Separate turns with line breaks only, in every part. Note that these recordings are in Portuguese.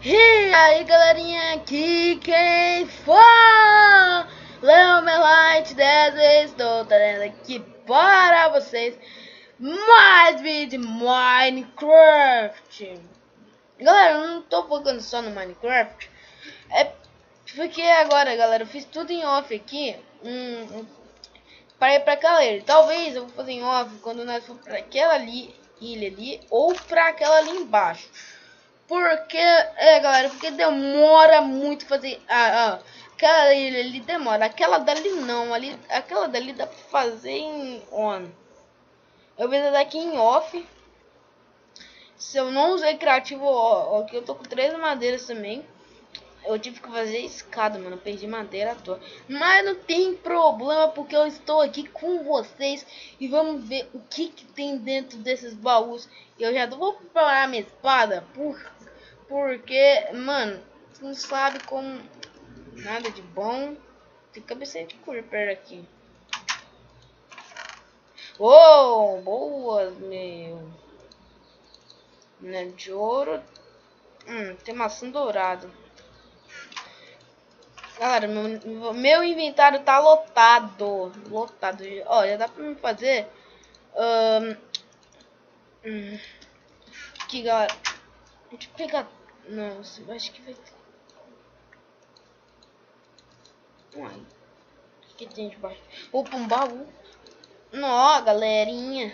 E aí galerinha, aqui quem fala Leon Melite 10 vezes, estou trazendo aqui para vocês mais vídeo de Minecraft. Galera, eu não tô focando só no Minecraft, é porque agora galera, eu fiz tudo em off aqui, para ir pra aquela ilha. Talvez eu vou fazer em off quando nós for pra aquela ilha ali, ou pra aquela ali embaixo. Porque, galera, porque demora muito fazer. Aquela ilha ali demora. Aquela dali não. Aquela dali dá pra fazer em on. Eu fiz daqui em off. Se eu não usei criativo, aqui eu tô com 3 madeiras também. Eu tive que fazer escada, mano. Eu perdi madeira à toa. Mas não tem problema, porque eu estou aqui com vocês. E vamos ver o que tem dentro desses baús. Eu já vou preparar minha espada. Porque, mano, você não sabe como. Nada de bom. Tem cabeça de creeper aqui. Oh, boas, meu. Né, de ouro. Tem maçã dourada. Galera, meu inventário tá lotado. Lotado. Ó, já dá pra me fazer. Aqui, galera. Deixa eu pegar. Nossa, eu acho que vai ter. Uai. O que tem debaixo? Opa, um baú. Nó, galerinha.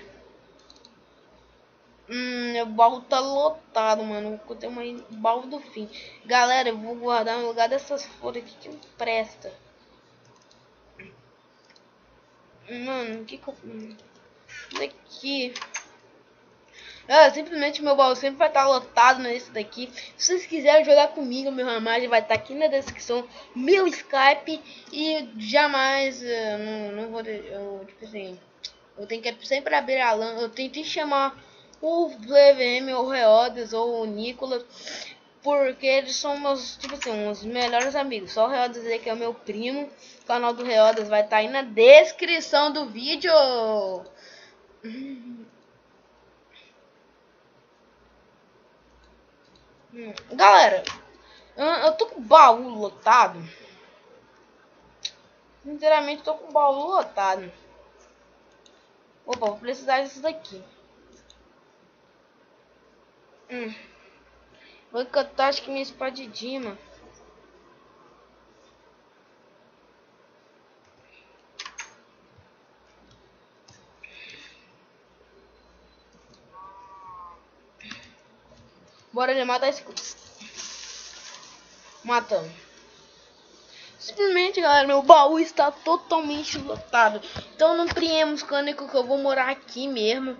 Meu baú tá lotado, mano. Eu tenho um baú do fim. Galera, eu vou guardar no lugar dessas flores aqui que não presta. Mano, o que eu... Daqui. Simplesmente meu baú sempre vai estar lotado nesse daqui. Se vocês quiserem jogar comigo, meu ramagem vai estar aqui na descrição. Meu Skype. E jamais... não vou... tipo assim... Eu tenho que sempre abrir a LAN. Eu tentei chamar o VVM, ou o Reodes, ou o Nicolas, porque eles são meus, tipo assim, os melhores amigos. Só o Reodes aí que é o meu primo. O canal do Reodes vai estar aí na descrição do vídeo. Galera, eu tô com o baú lotado. Sinceramente, tô com o baú lotado. Opa, vou precisar disso daqui. Vou encantar, acho que minha espadinha, mano. Bora ele matar esse. Matando. Simplesmente, galera, meu baú está totalmente lotado. Então não criemos cânico que eu vou morar aqui mesmo.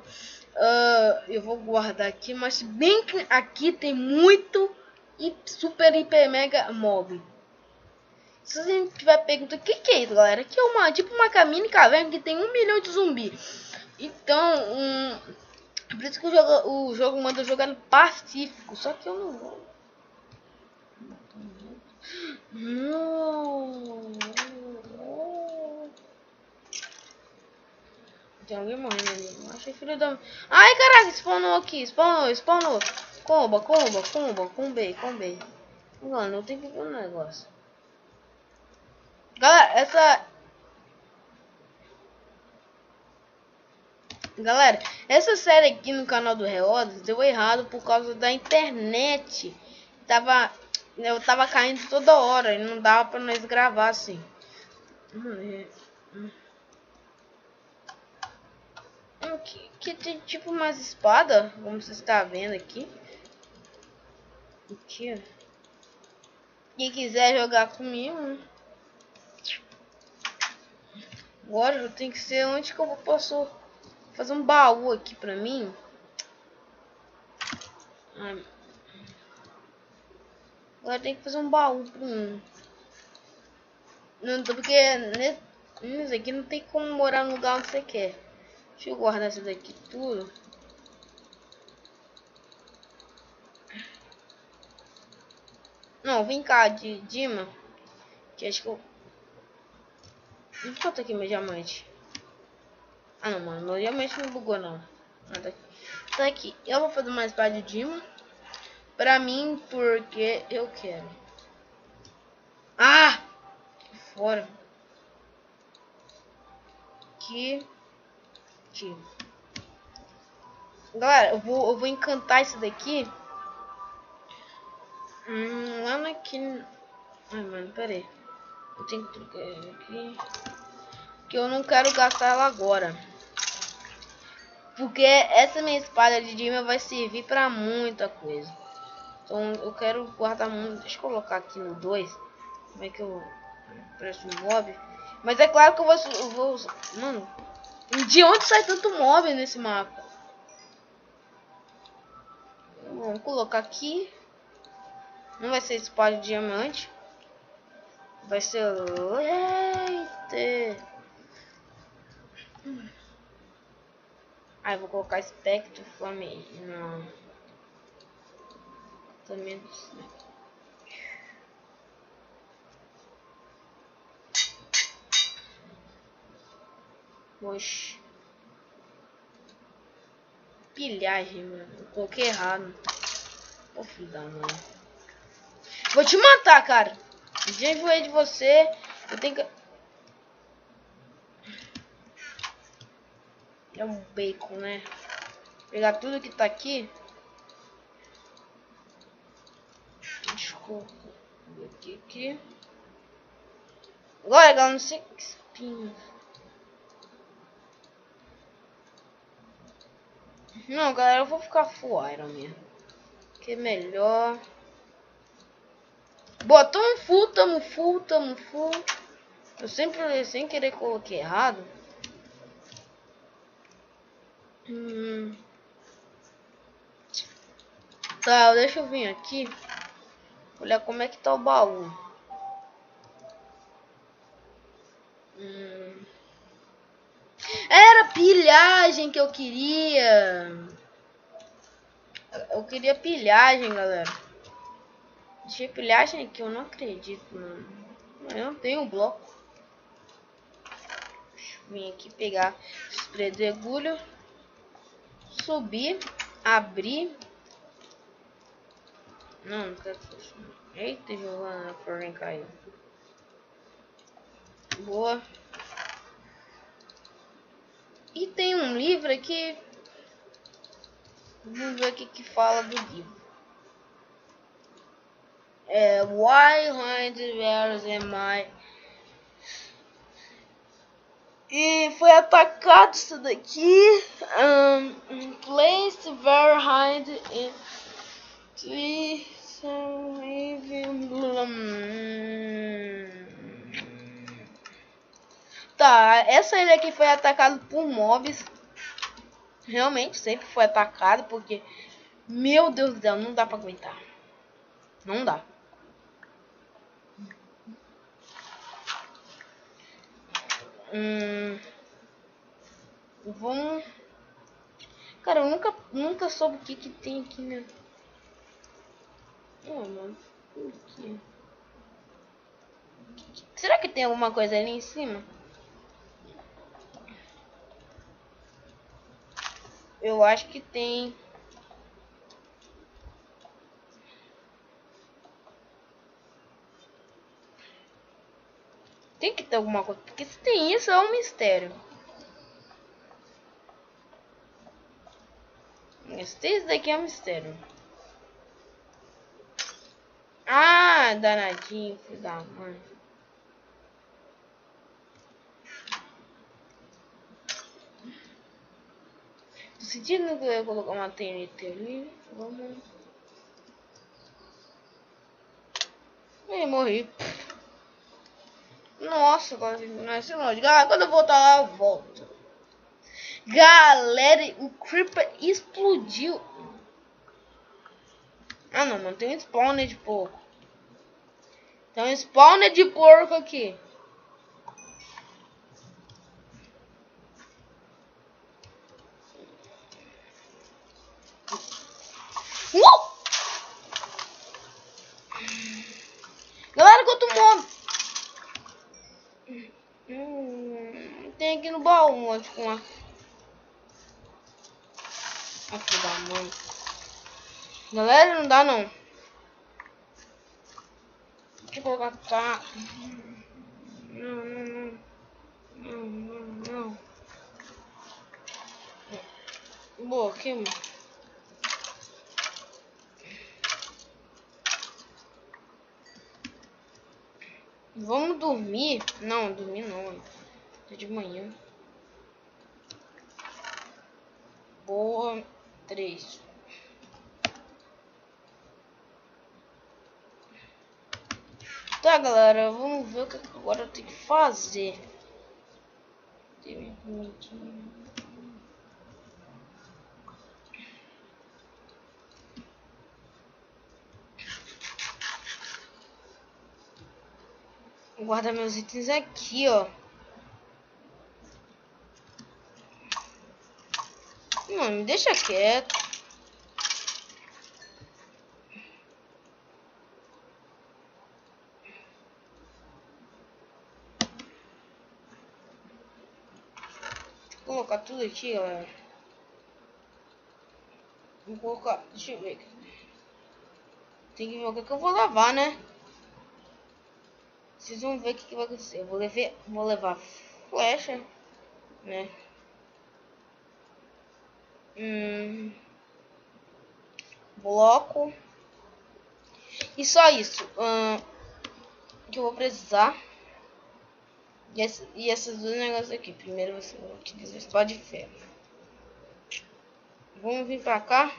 Eu vou guardar aqui, mas bem que aqui tem muito e super hiper mega mob. Se você tiver perguntando o que é isso, galera, aqui é tipo uma cabine caverna que tem 1 milhão de zumbi. Então, por isso que o jogo manda jogar no Pacífico, só que eu não vou. Não. Tem alguém morrendo ali. Achei filho da... Ai, caraca, spawnou aqui. Spawnou. Comba. Combei. Mano, eu tenho que ver um negócio. Galera, essa série aqui no canal do Reodes deu errado por causa da internet. Eu tava caindo toda hora e não dava pra nós gravar assim. Que tem tipo umas espadas, como você está vendo aqui. Aqui, ó. Quem quiser jogar comigo, agora eu tenho que ser onde que eu posso fazer um baú aqui pra mim. Agora tem que fazer um baú pra mim. Não, porque nesse aqui não tem como morar no lugar onde você quer. Deixa eu guardar isso daqui tudo. Não, vem cá, Dima. Que acho que eu... Deixa eu aqui meu diamante. Ah não, mano, meu diamante não bugou não. Tá aqui. Eu vou fazer uma espada de Dima. pra mim porque eu quero. Ah! Fora. Aqui. Galera, eu vou encantar isso daqui. Lá naquele... Ai, mano, pera aí. Eu tenho que trocar aqui. Que eu não quero gastar ela agora. Porque essa minha espada de Dima vai servir pra muita coisa. Então eu quero guardar muito. Deixa eu colocar aqui no 2. Como é que eu preço um mob? Mas é claro que eu vou usar. Mano, de onde sai tanto mob nesse mapa? Vamos colocar aqui. Não vai ser espada de diamante. Vai ser leite. Ah, eu vou colocar espectro flamengo. Não. Também não sei. Oxi. Pilhagem, mano. Eu coloquei errado. Ô, filho da mãe. Vou te matar, cara. Já enjoei de você. Eu tenho que... É um bacon, né? Pegar tudo que tá aqui. Desculpa. Aqui. Agora, galera, não sei que espinho. Não, galera, eu vou ficar full iron mesmo. Que é melhor. Boa, tamo full. Eu sempre, sem querer, coloquei errado. Tá, deixa eu vir aqui. Olhar como é que tá o baú. Era pilhagem que eu queria. Eu queria pilhagem, galera. Deixei pilhagem aqui, eu não acredito, mano. Eu não tenho bloco. Deixa eu vir aqui pegar os pedregulhos. Subir. Abrir. Não quero que... Eita, Giovana, a flor caiu. Boa. E tem um livro aqui. Vamos ver o que fala do livro. Why Bears am I? E foi atacado isso daqui. Place very high in Tá, essa ilha aqui foi atacada por mobs. Realmente sempre foi atacado porque, meu Deus do céu, não dá pra aguentar. Não dá. Vamos. Cara, eu nunca soube o que tem aqui, né? Mano, por quê? Será que tem alguma coisa ali em cima? Eu acho que tem. Tem que ter alguma coisa. Porque se tem isso, é um mistério. Isso daqui é um mistério. Ah, danadinho, filho da mãe. Tô sentindo que eu ia colocar uma TNT ali. Vamos. Ih, morri. Nossa, quase não é longe. Galera, quando eu voltar lá, eu volto. Galera, o Creeper explodiu. Ah, não, mano. Tem um spawner de porco. Tem um spawner de porco aqui. Galera, quanto mob. Tem aqui no baú, onde com a... filha da mãe. Galera, não dá não. Deixa eu colocar cá. Não. Boa, queima. Vamos dormir? Não, dormir não. É de manhã. Boa. 3. Tá, galera, vamos ver o que agora eu tenho que fazer. Vou guardar meus itens aqui, ó. Mano, me deixa quieto. Vou colocar tudo aqui, galera. Vou colocar, deixa eu ver. Tem que ver o que eu vou lavar, né? Vocês vão ver o que vai acontecer. Eu vou levar flecha, né? Bloco. E só isso. Que eu vou precisar. E esses dois negócios aqui. Primeiro você vai utilizar espada de ferro. Vamos vir pra cá.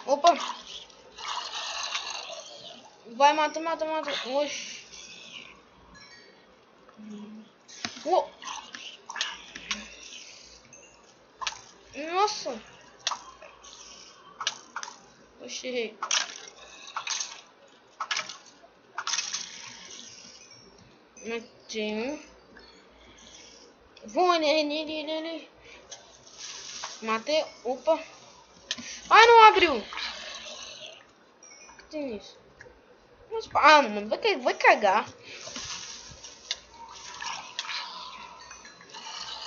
Opa! Vai, mata. Oxi. Uou. Nossa! Oxi. Matei um. Vou ali. Matei. Opa. Ai, não abriu. O que tem isso? Ah, mano, vai cagar.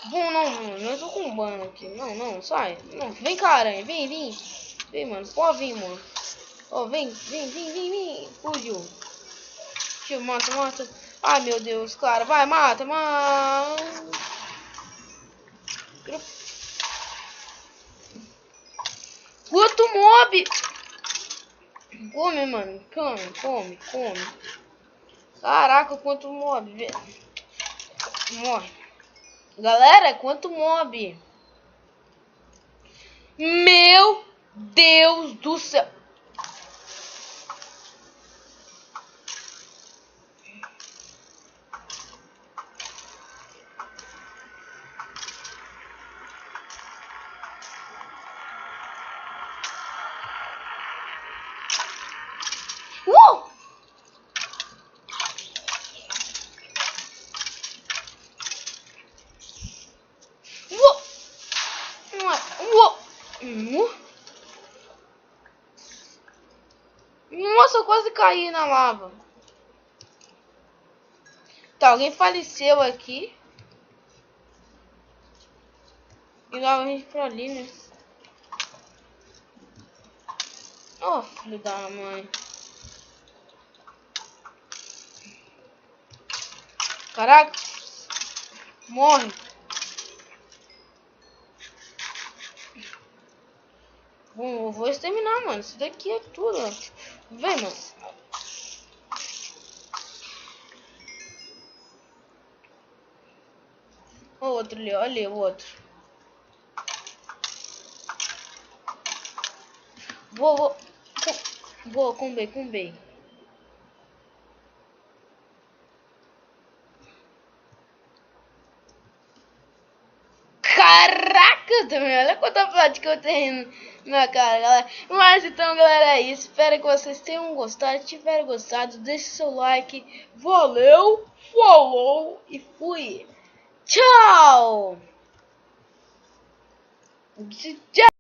Bom, não, eu tô com um ban aqui. Não, sai. Não, vem cá, aranha. Vem. Vem, mano. Pode vir, mano. Ó, vem. Fugiu. Tio, mata. Ai, meu Deus, cara. Vai, mata. Quanto mob! Come, mano. Come. Caraca, quanto mob, velho. Morre. Galera, quanto mob. Meu Deus do céu. Nossa, eu quase caí na lava. Tá, alguém faleceu aqui. E lá a gente pra ali, né? Ó, filho da mãe. Caraca. Morre. Bom, eu vou exterminar, mano. Isso daqui é tudo. Vem, mano. O outro ali, olha ali, o outro. Vou, combei. Caraca, também, olha quanta plata que eu tenho na cara, galera. Mas então, galera, é isso. Espero que vocês tenham gostado. Se tiverem gostado, deixe seu like. Valeu, falou e fui. Tchau!